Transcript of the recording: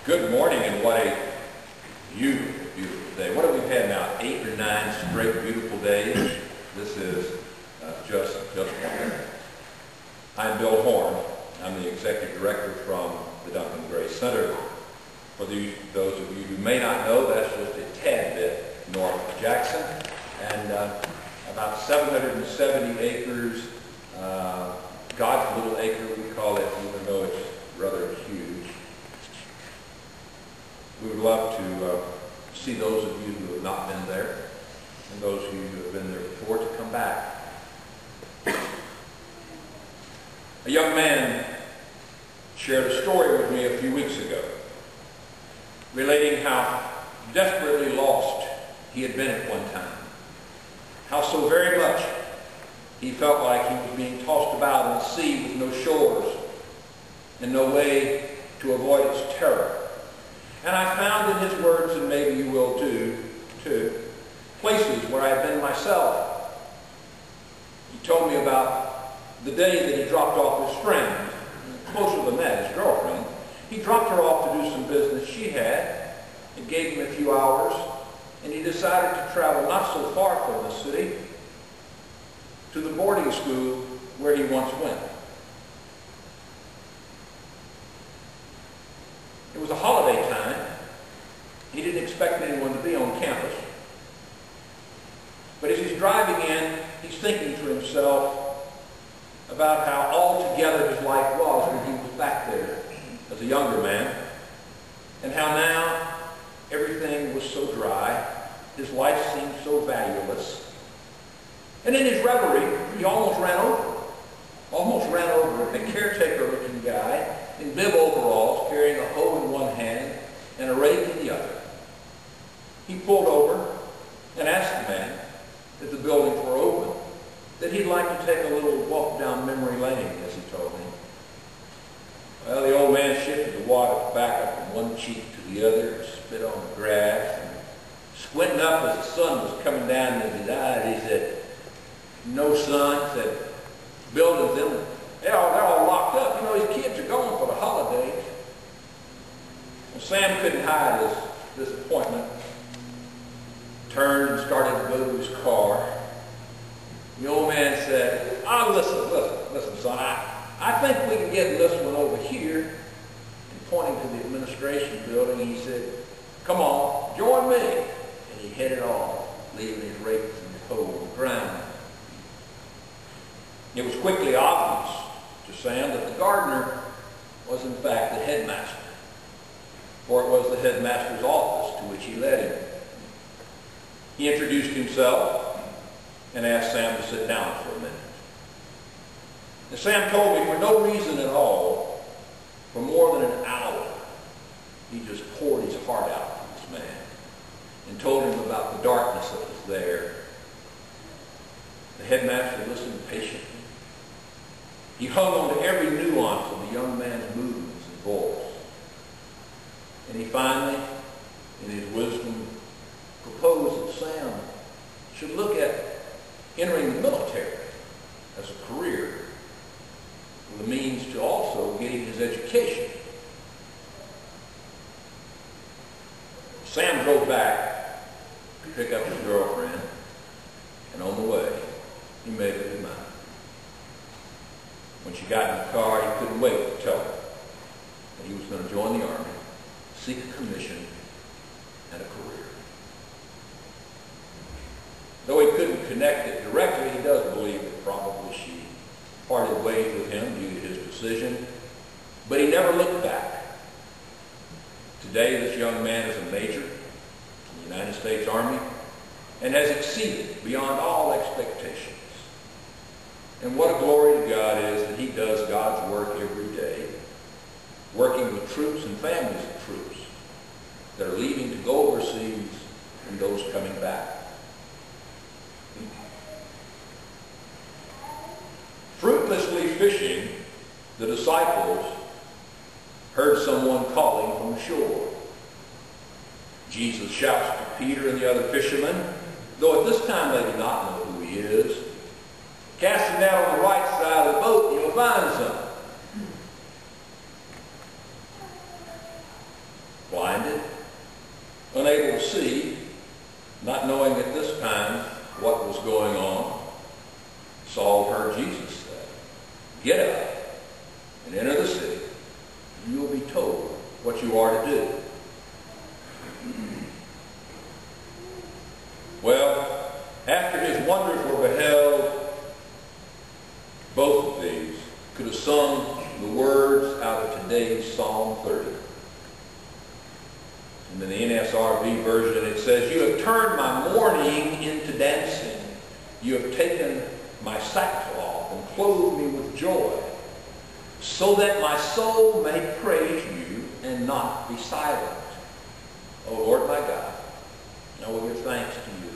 Good morning, and what a beautiful, beautiful day. What have we had now? 8 or 9 straight beautiful days. This is just wonderful. I'm Bill Horn. I'm the executive director from the Duncan Grace Center. For those of you who may not know, that's just a tad bit north of Jackson, and about 770 acres. God's little acre, we call it, even though it's rather huge. We would love to see those of you who have not been there, and those of you who have been there before, to come back. A young man shared a story with me a few weeks ago, relating how desperately lost he had been at one time, how so very much he felt like he was being tossed about in a sea with no shores and no way to avoid its terror. And I found in his words, and maybe you will too, places where I have been myself. He told me about the day that he dropped off his friend, closer than that, his girlfriend. He dropped her off to do some business she had. It gave him a few hours, and he decided to travel not so far from the city to the boarding school where he once went. It was a holiday time. He didn't expect anyone to be on campus. But as he's driving in, he's thinking to himself about how altogether his life was when he was back there as a younger man, and how now everything was so dry, his life seemed so valueless. And in his reverie, he almost ran over a caretaker-looking guy in bib overalls, carrying a hoe in one hand and a rake in the other. He pulled over and asked the man, if the buildings were open, that he'd like to take a little walk down memory lane, as he told me. Well, the old man shifted the water back up from one cheek to the other, spit on the grass, and squinting up as the sun was coming down in his eyes, he said, "No, son," said, "buildings, they're all locked up. You know, these kids are going for the holidays." Well, Sam couldn't hide his disappointment. Turned and started to go to his car. The old man said, listen, son, I think we can get this one over here." And pointing to the administration building, he said, "Come on, join me." And he headed off, leaving his rakes and his hoe on the ground. It was quickly obvious to Sam that the gardener was in fact the headmaster, for it was the headmaster's office to which he led him. He introduced himself and asked Sam to sit down for a minute. And Sam told me for no reason at all, for more than an hour, he just poured his heart out to this man and told him about the darkness that was there. The headmaster listened patiently. He hung on to every nuance of the young man's movements and voice. And he finally, in his wisdom, proposed that Sam should look at entering the military as a career, with a means to also getting his education. Sam drove back to pick up his girlfriend, and on the way, he made up his mind. When she got in the car, he couldn't wait to tell her that he was going to join the Army, seek a commission, and a career. Though he couldn't connect it directly, he does believe that probably she parted ways with him due to his decision, but he never looked back. Today, this young man is a major in the United States Army and has exceeded beyond all expectations. And what a glory to God is that he does God's work every day, working with troops and families of troops that are leaving to go overseas and those coming back. Fruitlessly fishing, the disciples heard someone calling from the shore. Jesus shouts to Peter and the other fishermen, though at this time they do not know who he is, "Cast the net on the right side of the boat and you'll find some." blinded, unable to see, not knowing at this time what was going on, Saul heard Jesus say, "Get up and enter the city, and you will be told what you are to do." Well, after his wonders were beheld, both of these could have sung the words out of today's Psalm 30. And in the NSRV version it says, "You have turned my mourning into dancing. You have taken my sackcloth and clothed me with joy, so that my soul may praise you and not be silent. O Lord my God, I will give thanks to you